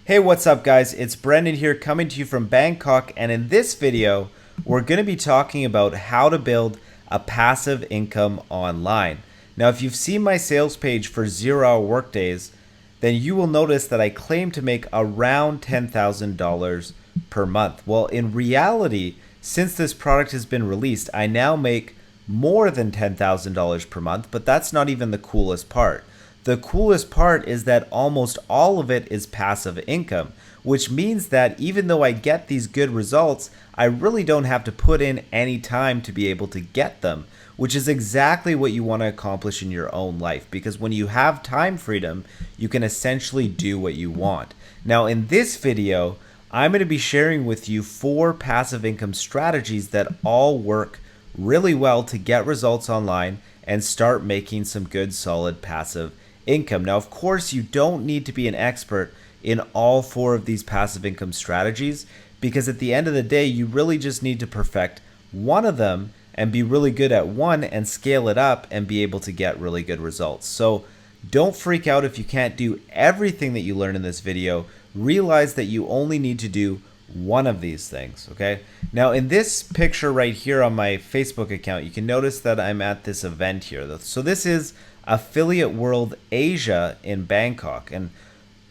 Hey, what's up guys? It's Brendan here coming to you from Bangkok, and in this video, we're going to be talking about how to build a passive income online. Now, if you've seen my sales page for 0-hour workdays, then you will notice that I claim to make around $10,000 per month. Well, in reality, since this product has been released, I now make more than $10,000 per month, but that's not even the coolest part. The coolest part is that almost all of it is passive income, which means that even though I get these good results, I really don't have to put in any time to be able to get them, which is exactly what you want to accomplish in your own life, because when you have time freedom, you can essentially do what you want. Now, in this video, I'm going to be sharing with you 4 passive income strategies that all work really well to get results online and start making some good, solid passive income. Now, of course, you don't need to be an expert in all 4 of these passive income strategies, because at the end of the day, you really just need to perfect one of them and be really good at one and scale it up and be able to get really good results. So don't freak out if you can't do everything that you learn in this video. Realize that you only need to do one of these things, okay? Now, in this picture right here on my Facebook account, you can notice that I'm at this event here. So this is Affiliate World Asia in Bangkok. And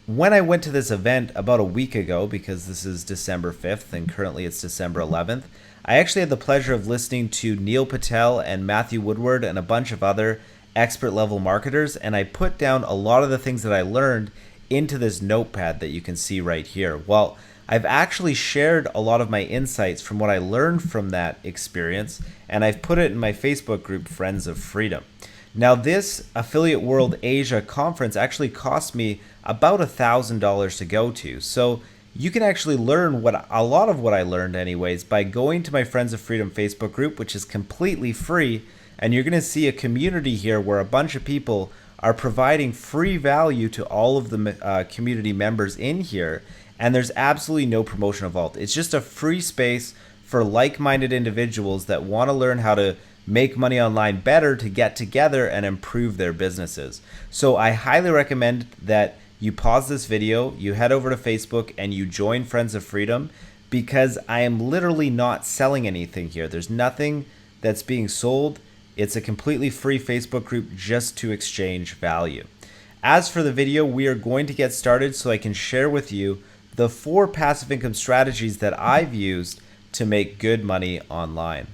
when I went to this event about a week ago, because this is December 5th and currently it's December 11th, I actually had the pleasure of listening to Neil Patel and Matthew Woodward and a bunch of other expert level marketers, and I put down a lot of the things that I learned into this notepad that you can see right here. Well, I've actually shared a lot of my insights from what I learned from that experience, and I've put it in my Facebook group, Friends of Freedom. Now, this Affiliate World Asia conference actually cost me about $1,000 to go to. So you can actually learn a lot of what I learned anyways by going to my Friends of Freedom Facebook group, which is completely free. And you're going to see a community here where a bunch of people are providing free value to all of the community members in here. And there's absolutely no promotion involved. It's just a free space for like-minded individuals that want to learn how to make money online better to get together and improve their businesses. So I highly recommend that you pause this video, you head over to Facebook, and you join Friends of Freedom, because I am literally not selling anything here. There's nothing that's being sold. It's a completely free Facebook group just to exchange value. As for the video, we are going to get started so I can share with you the 4 passive income strategies that I've used to make good money online.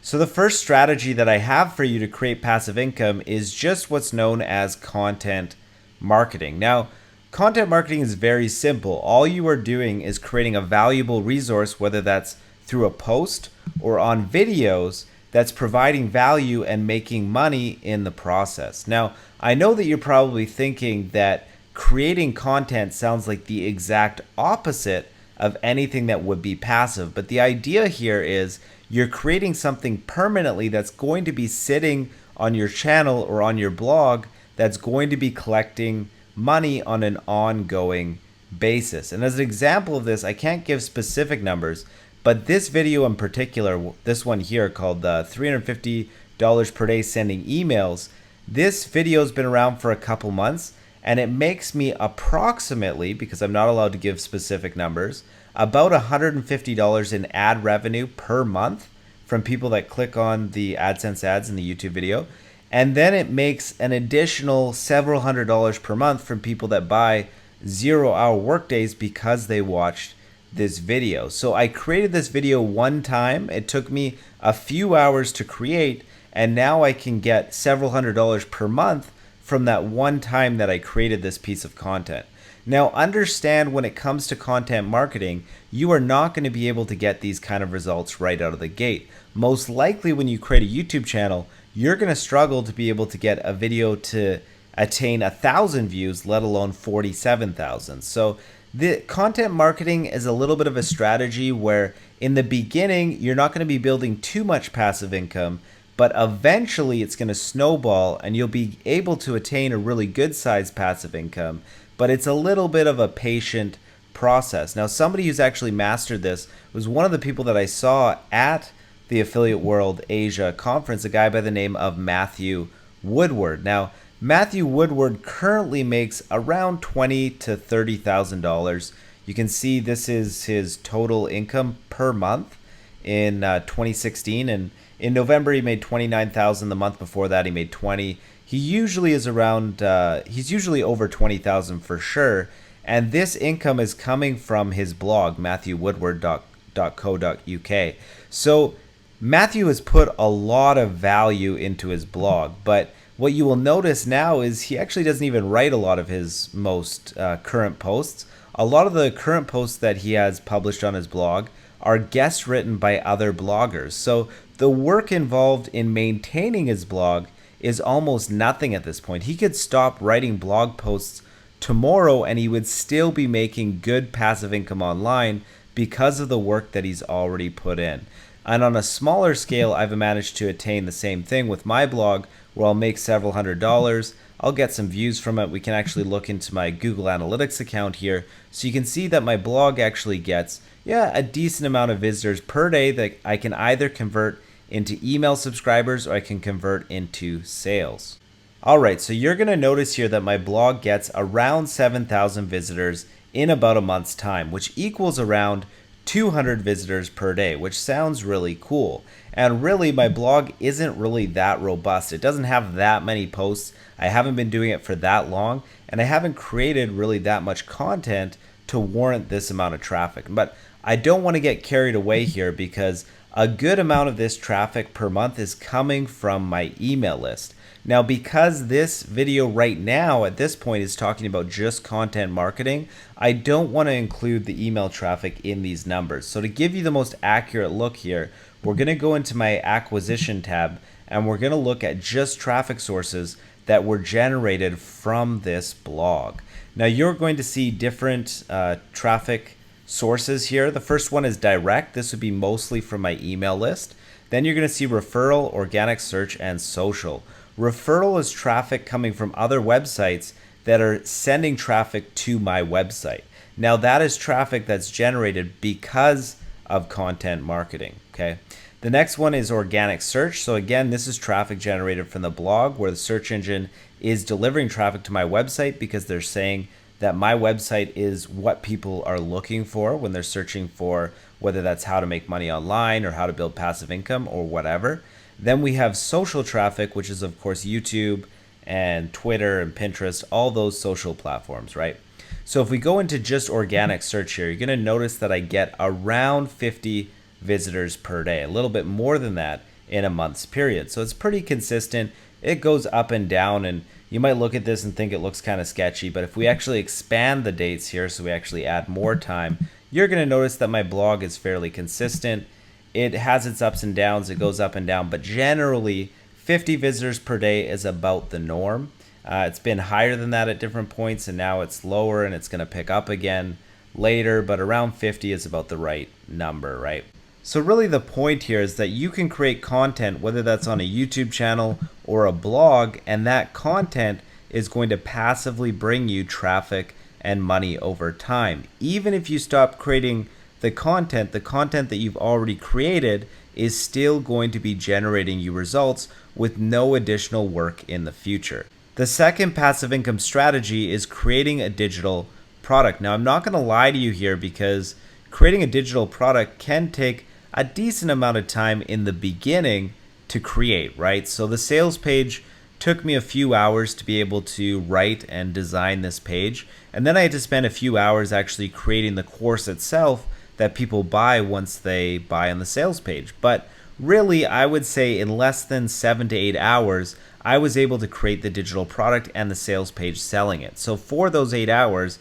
So the first strategy that I have for you to create passive income is just what's known as content marketing. Now, content marketing is very simple. All you are doing is creating a valuable resource, whether that's through a post or on videos, that's providing value and making money in the process. Now, I know that you're probably thinking that creating content sounds like the exact opposite of anything that would be passive, but the idea here is you're creating something permanently that's going to be sitting on your channel or on your blog that's going to be collecting money on an ongoing basis. And as an example of this, I can't give specific numbers, but this video in particular, this one here called $350 per day sending emails, this video has been around for a couple months, and it makes me approximately, because I'm not allowed to give specific numbers, about $150 in ad revenue per month from people that click on the AdSense ads in the YouTube video. And then it makes an additional several $100s per month from people that buy 0-hour workdays because they watched this video. So I created this video one time. It took me a few hours to create, and now I can get several $100s per month from that one time that I created this piece of content. Now, understand, when it comes to content marketing, you are not going to be able to get these kind of results right out of the gate. Most likely when you create a YouTube channel, you're going to struggle to be able to get a video to attain 1,000 views, let alone 47,000. So the content marketing is a little bit of a strategy where in the beginning, you're not going to be building too much passive income, but eventually it's going to snowball and you'll be able to attain a really good sized passive income. But it's a little bit of a patient process. Now, somebody who's actually mastered this was one of the people that I saw at the Affiliate World Asia conference, a guy by the name of Matthew Woodward. Now, Matthew Woodward currently makes around $20,000 to $30,000. You can see this is his total income per month in 2016, and in November he made 29,000. The month before that he made 20. He usually is around. He's usually over 20,000 for sure, and this income is coming from his blog, matthewwoodward.co.uk. So Matthew has put a lot of value into his blog, but what you will notice now is he actually doesn't even write a lot of his most current posts. A lot of the current posts that he has published on his blog are guest written by other bloggers. So the work involved in maintaining his blog is almost nothing at this point. He could stop writing blog posts tomorrow and he would still be making good passive income online because of the work that he's already put in. And on a smaller scale, I've managed to attain the same thing with my blog, where I'll make several $100s. I'll get some views from it. We can actually look into my Google Analytics account here. So you can see that my blog actually gets, a decent amount of visitors per day that I can either convert into email subscribers or I can convert into sales. All right, so you're going to notice here that my blog gets around 7,000 visitors in about a month's time, which equals around 200 visitors per day, which sounds really cool. And really, my blog isn't really that robust. It doesn't have that many posts. I haven't been doing it for that long, and I haven't created really that much content to warrant this amount of traffic. But I don't want to get carried away here, because a good amount of this traffic per month is coming from my email list. Now, because this video right now at this point is talking about just content marketing, I don't want to include the email traffic in these numbers. So to give you the most accurate look here, we're going to go into my acquisition tab and we're going to look at just traffic sources that were generated from this blog. Now, you're going to see different traffic sources here. The first one is direct. This would be mostly from my email list. Then you're going to see referral, organic search, and social. Referral is traffic coming from other websites that are sending traffic to my website. Now, that is traffic that's generated because of content marketing, okay? The next one is organic search. So again, this is traffic generated from the blog, where the search engine is delivering traffic to my website because they're saying that my website is what people are looking for when they're searching for, whether that's how to make money online or how to build passive income or whatever. Then we have social traffic, which is of course YouTube and Twitter and Pinterest, all those social platforms, right? So if we go into just organic search here, you're going to notice that I get around 50 visitors per day, a little bit more than that in a month's period. So it's pretty consistent. It goes up and down, and you might look at this and think it looks kind of sketchy, but if we actually expand the dates here, so we actually add more time, you're going to notice that my blog is fairly consistent. It has its ups and downs, it goes up and down, but generally 50 visitors per day is about the norm. It's been higher than that at different points, and now it's lower and it's going to pick up again later, but around 50 is about the right number, right? So really the point here is that you can create content, whether that's on a YouTube channel or a blog, and that content is going to passively bring you traffic and money over time. Even if you stop creating the content that you've already created is still going to be generating you results with no additional work in the future. The second passive income strategy is creating a digital product. Now, I'm not going to lie to you here, because creating a digital product can take a decent amount of time in the beginning to create, right? So the sales page took me a few hours to be able to write and design this page. And then I had to spend a few hours actually creating the course itself that people buy once they buy on the sales page. But really, I would say in less than 7 to 8 hours, I was able to create the digital product and the sales page selling it. So for those 8 hours,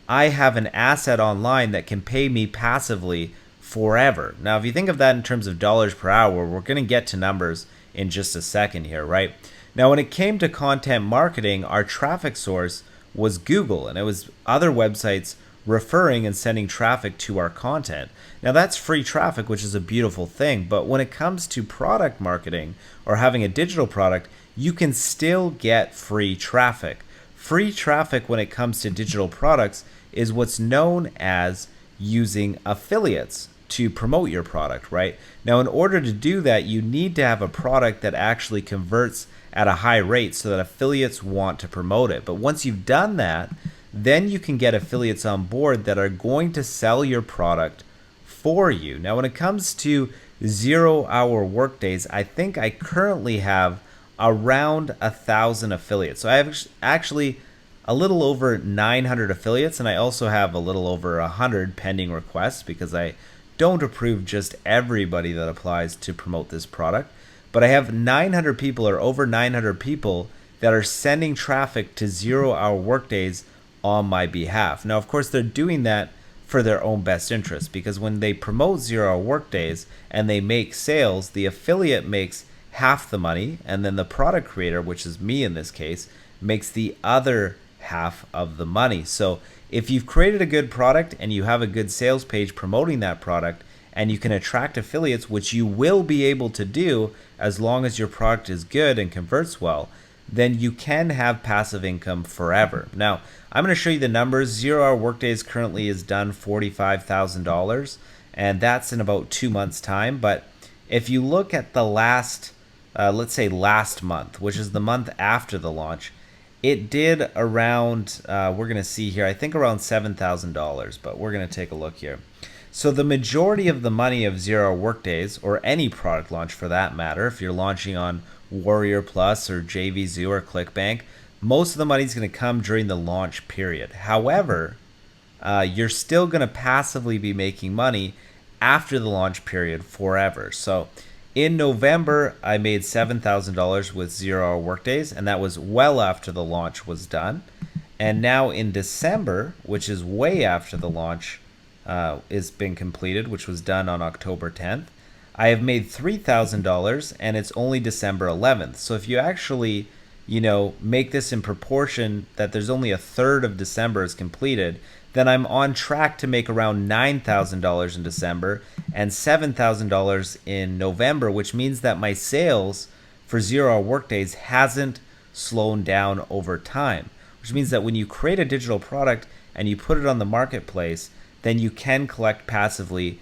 I have an asset online that can pay me passively forever. Now, if you think of that in terms of dollars per hour, we're going to get to numbers in just a second here, right? Now, when it came to content marketing, our traffic source was Google, and it was other websites referring and sending traffic to our content. Now, that's free traffic, which is a beautiful thing, but when it comes to product marketing or having a digital product, you can still get free traffic. Free traffic when it comes to digital products is what's known as using affiliates to promote your product, right? Now, in order to do that, you need to have a product that actually converts at a high rate so that affiliates want to promote it. But once you've done that, then you can get affiliates on board that are going to sell your product for you. Now, when it comes to 0-hour workdays, I think I currently have around 1,000 affiliates. So I have actually a little over 900 affiliates, and I also have a little over 100 pending requests because I don't approve just everybody that applies to promote this product. But I have 900 people, or over 900 people, that are sending traffic to 0-hour workdays on my behalf. Now, of course, they're doing that for their own best interest, because when they promote 0-hour workdays and they make sales, the affiliate makes half the money, and then the product creator, which is me in this case, makes the other half of the money. So if you've created a good product and you have a good sales page promoting that product, and you can attract affiliates, which you will be able to do as long as your product is good and converts well, then you can have passive income forever. Now, I'm going to show you the numbers. 0-hour workdays currently is done $45,000, and that's in about 2 months' time. But if you look at the last, let's say last month, which is the month after the launch, it did around, we're going to see here, I think around $7,000, but we're going to take a look here. So the majority of the money of 0-hour workdays, or any product launch for that matter, if you're launching on Warrior Plus or JVZoo or ClickBank, most of the money is going to come during the launch period. However, you're still going to passively be making money after the launch period forever. So in November, I made $7,000 with 0-hour workdays, and that was well after the launch was done. And now in December, which is way after the launch is been completed, which was done on October 10th, I have made $3,000, and it's only December 11th. So if you actually, make this in proportion that there's only a third of December is completed, then I'm on track to make around $9,000 in December and $7,000 in November, which means that my sales for 0-hour workdays hasn't slowed down over time, which means that when you create a digital product and you put it on the marketplace, then you can collect passively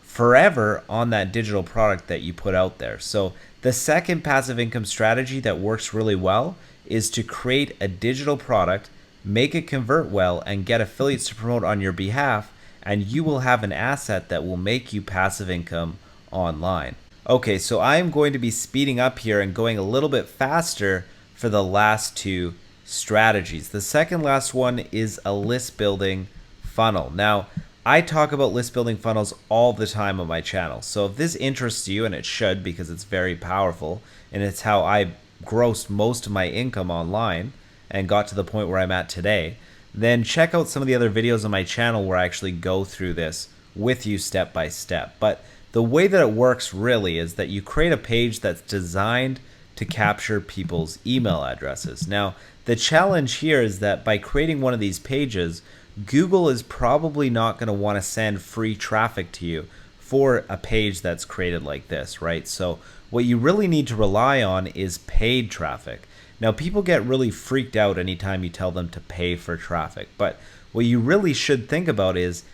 forever on that digital product that you put out there. So the second passive income strategy that works really well is to create a digital product, make it convert well, and get affiliates to promote on your behalf, and you will have an asset that will make you passive income online. Okay, so I'm going to be speeding up here and going a little bit faster for the last two strategies. The second last one is a list building funnel. Now, I talk about list building funnels all the time on my channel. So if this interests you, and it should because it's very powerful and it's how I grossed most of my income online and got to the point where I'm at today, then check out some of the other videos on my channel where I actually go through this with you step by step. But the way that it works really is that you create a page that's designed to capture people's email addresses. Now, the challenge here is that by creating one of these pages, Google is probably not going to want to send free traffic to you for a page that's created like this, right? So what you really need to rely on is paid traffic. Now, people get really freaked out anytime you tell them to pay for traffic, but what you really should think about is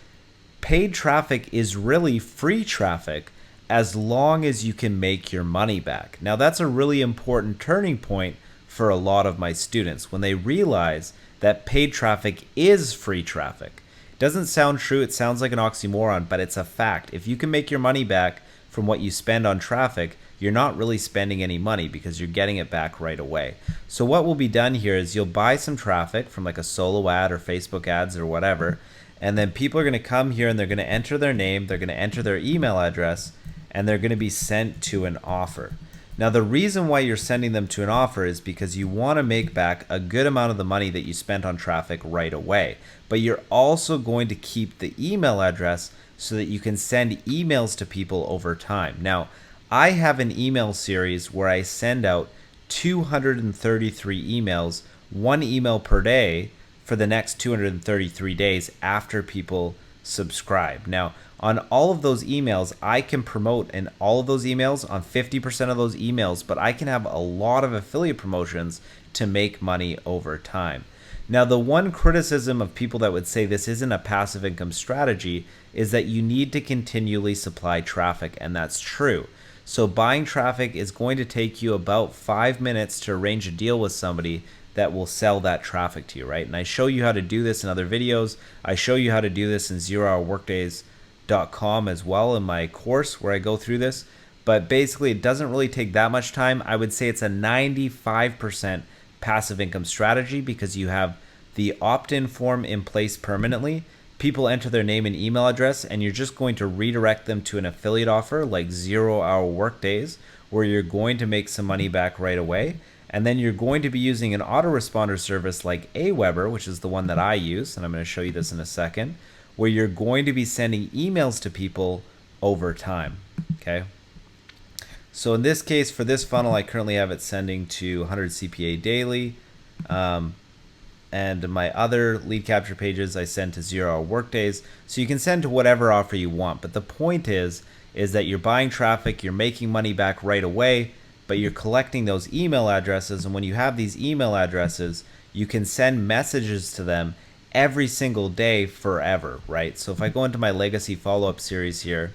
paid traffic is really free traffic as long as you can make your money back. Now, that's a really important turning point for a lot of my students when they realize that paid traffic is free traffic. It doesn't sound true, it sounds like an oxymoron, but it's a fact. If you can make your money back from what you spend on traffic, you're not really spending any money because you're getting it back right away. So what will be done here is you'll buy some traffic from like a solo ad or Facebook ads or whatever, and then people are going to come here and they're going to enter their name, they're going to enter their email address, and they're going to be sent to an offer. Now, the reason why you're sending them to an offer is because you want to make back a good amount of the money that you spent on traffic right away. But you're also going to keep the email address so that you can send emails to people over time. Now, I have an email series where I send out 233 emails, 1 email per day for the next 233 days after people subscribe. Now, on all of those emails, I can promote in all of those emails on 50% of those emails, but I can have a lot of affiliate promotions to make money over time. Now, the one criticism of people that would say this isn't a passive income strategy is that you need to continually supply traffic, and that's true. So buying traffic is going to take you about 5 minutes to arrange a deal with somebody that will sell that traffic to you, right? And I show you how to do this in other videos. I show you how to do this in zerohourworkdays.com as well in my course where I go through this. But basically, it doesn't really take that much time. I would say it's a 95% passive income strategy because you have the opt-in form in place permanently. People enter their name and email address, and you're just going to redirect them to an affiliate offer like 0 Hour Workdays, where you're going to make some money back right away. And then you're going to be using an autoresponder service like Aweber, which is the one that I use, and I'm going to show you this in a second, where you're going to be sending emails to people over time, okay? So in this case, for this funnel, I currently have it sending to 100 CPA daily. And my other lead capture pages, I send to 0 Hour Workdays. So you can send to whatever offer you want. But the point is that you're buying traffic, you're making money back right away, but you're collecting those email addresses. And when you have these email addresses, you can send messages to them every single day forever, right? So if I go into my legacy follow-up series here,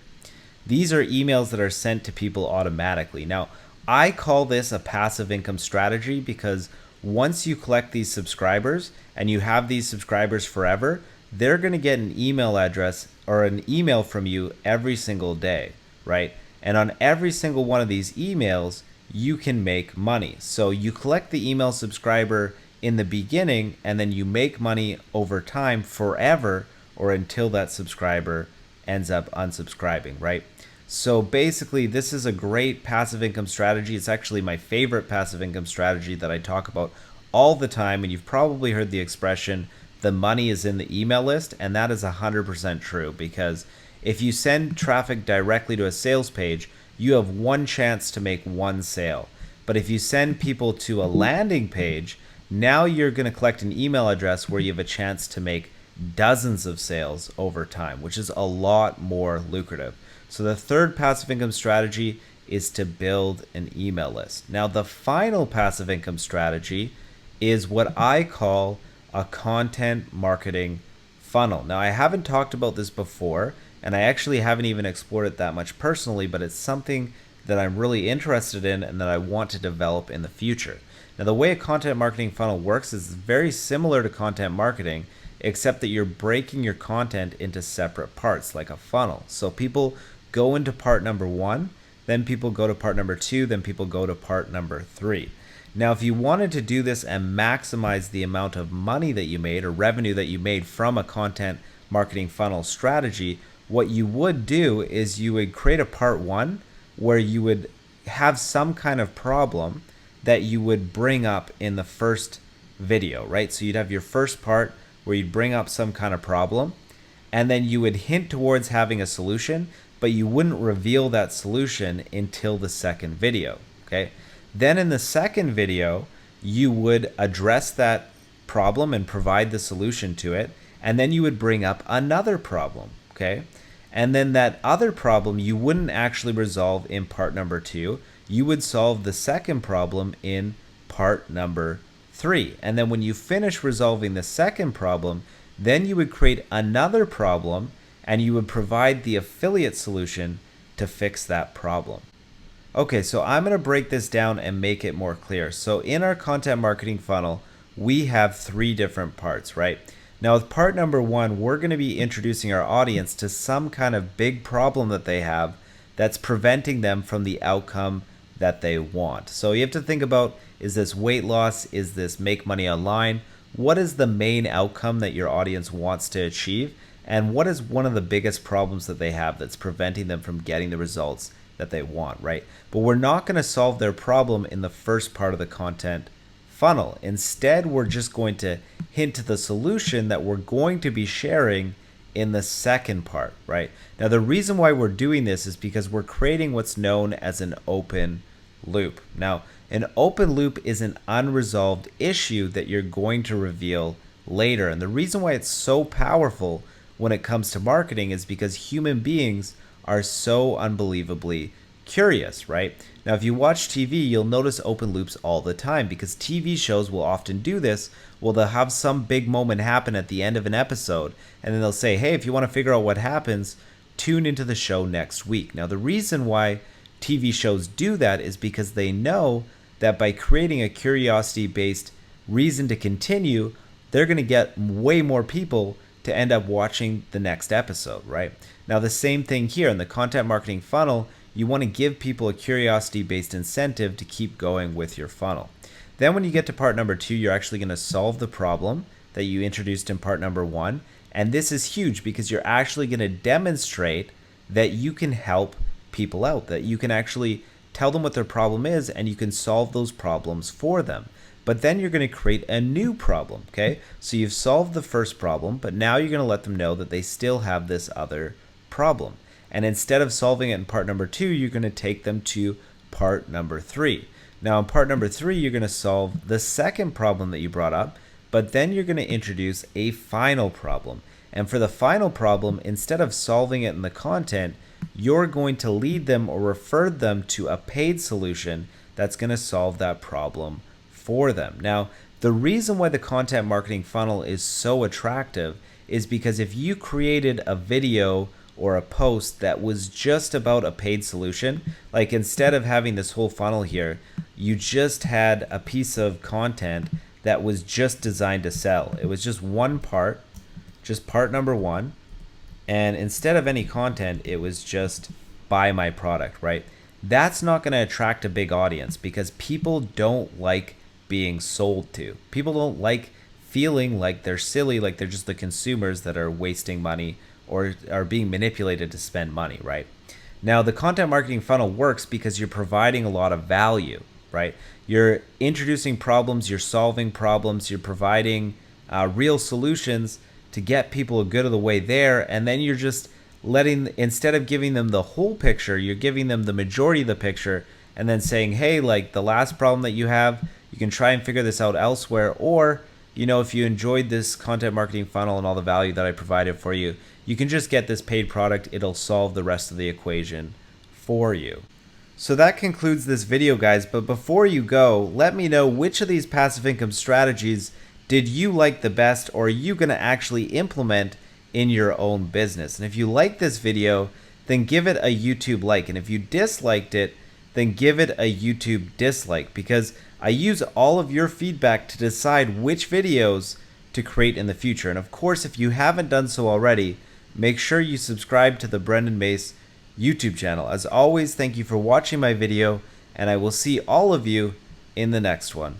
these are emails that are sent to people automatically. Now, I call this a passive income strategy because once you collect these subscribers and you have these subscribers forever, they're going to get an email address or an email from you every single day, right? And on every single one of these emails, you can make money. So you collect the email subscriber in the beginning and then you make money over time forever or until that subscriber ends up unsubscribing, right? So basically, this is a great passive income strategy. It's actually my favorite passive income strategy that I talk about all the time. And you've probably heard the expression, the money is in the email list. And that is 100% true because if you send traffic directly to a sales page, you have one chance to make one sale. But if you send people to a landing page, now you're going to collect an email address where you have a chance to make dozens of sales over time, which is a lot more lucrative. So the third passive income strategy is to build an email list. Now, the final passive income strategy is what I call a content marketing funnel. Now, I haven't talked about this before, and I actually haven't even explored it that much personally, but it's something that I'm really interested in and that I want to develop in the future. Now, the way a content marketing funnel works is very similar to content marketing, except that you're breaking your content into separate parts like a funnel. So people go into part number 1, then people go to part number 2, then people go to part number 3. Now, if you wanted to do this and maximize the amount of money that you made or revenue that you made from a content marketing funnel strategy, what you would do is you would create a part 1 where you would have some kind of problem that you would bring up in the first video, right? So you'd have your first part where you'd bring up some kind of problem, and then you would hint towards having a solution, but you wouldn't reveal that solution until the second video, okay? Then in the second video, you would address that problem and provide the solution to it, and then you would bring up another problem, okay? And then that other problem you wouldn't actually resolve in part number 2. You would solve the second problem in part number 3. And then when you finish resolving the second problem, then you would create another problem and you would provide the affiliate solution to fix that problem. Okay, so I'm going to break this down and make it more clear. So in our content marketing funnel, we have 3 different parts, right? Now with part number 1, we're going to be introducing our audience to some kind of big problem that they have that's preventing them from the outcome that they want. So you have to think about, is this weight loss? Is this make money online? What is the main outcome that your audience wants to achieve? And what is one of the biggest problems that they have that's preventing them from getting the results that they want, right? But we're not going to solve their problem in the first part of the content funnel. Instead, we're just going to hint to the solution that we're going to be sharing in the second part, right? Now, the reason why we're doing this is because we're creating what's known as an open loop. Now, an open loop is an unresolved issue that you're going to reveal later. And the reason why it's so powerful when it comes to marketing is because human beings are so unbelievably curious, right? Now, if you watch TV, you'll notice open loops all the time because TV shows will often do this. Well, they'll have some big moment happen at the end of an episode, and then they'll say, hey, if you want to figure out what happens, tune into the show next week. Now, the reason why TV shows do that is because they know that by creating a curiosity-based reason to continue, they're going to get way more people to end up watching the next episode, right? Now, the same thing here in the content marketing funnel, you want to give people a curiosity-based incentive to keep going with your funnel. Then when you get to part number 2, you're actually going to solve the problem that you introduced in part number 1. And this is huge because you're actually going to demonstrate that you can help people out, that you can actually tell them what their problem is and you can solve those problems for them. But then you're going to create a new problem, okay? So you've solved the first problem, but now you're going to let them know that they still have this other problem. And instead of solving it in part number 2, you're going to take them to part number 3. Now in part number 3, you're going to solve the second problem that you brought up, but then you're going to introduce a final problem. And for the final problem, instead of solving it in the content, you're going to lead them or refer them to a paid solution that's going to solve that problem for them. Now, the reason why the content marketing funnel is so attractive is because if you created a video or a post that was just about a paid solution, like instead of having this whole funnel here, you just had a piece of content that was just designed to sell. It was just one part, just part number 1. And instead of any content, it was just buy my product, right? That's not going to attract a big audience because people don't like being sold to. People don't like feeling like they're silly, like they're just the consumers that are wasting money or are being manipulated to spend money, right? Now, the content marketing funnel works because you're providing a lot of value, right? You're introducing problems, you're solving problems, you're providing real solutions to get people a good of the way there, and then you're just letting, instead of giving them the whole picture, you're giving them the majority of the picture and then saying, hey, like the last problem that you have, you can try and figure this out elsewhere, or, you know, if you enjoyed this content marketing funnel and all the value that I provided for you, you can just get this paid product. It'll solve the rest of the equation for you. So that concludes this video, guys, but before you go, let me know which of these passive income strategies did you like the best, or are you going to actually implement in your own business? And if you like this video, then give it a YouTube like. And if you disliked it, then give it a YouTube dislike, because I use all of your feedback to decide which videos to create in the future. And of course, if you haven't done so already, make sure you subscribe to the Brendan Mace YouTube channel. As always, thank you for watching my video, and I will see all of you in the next one.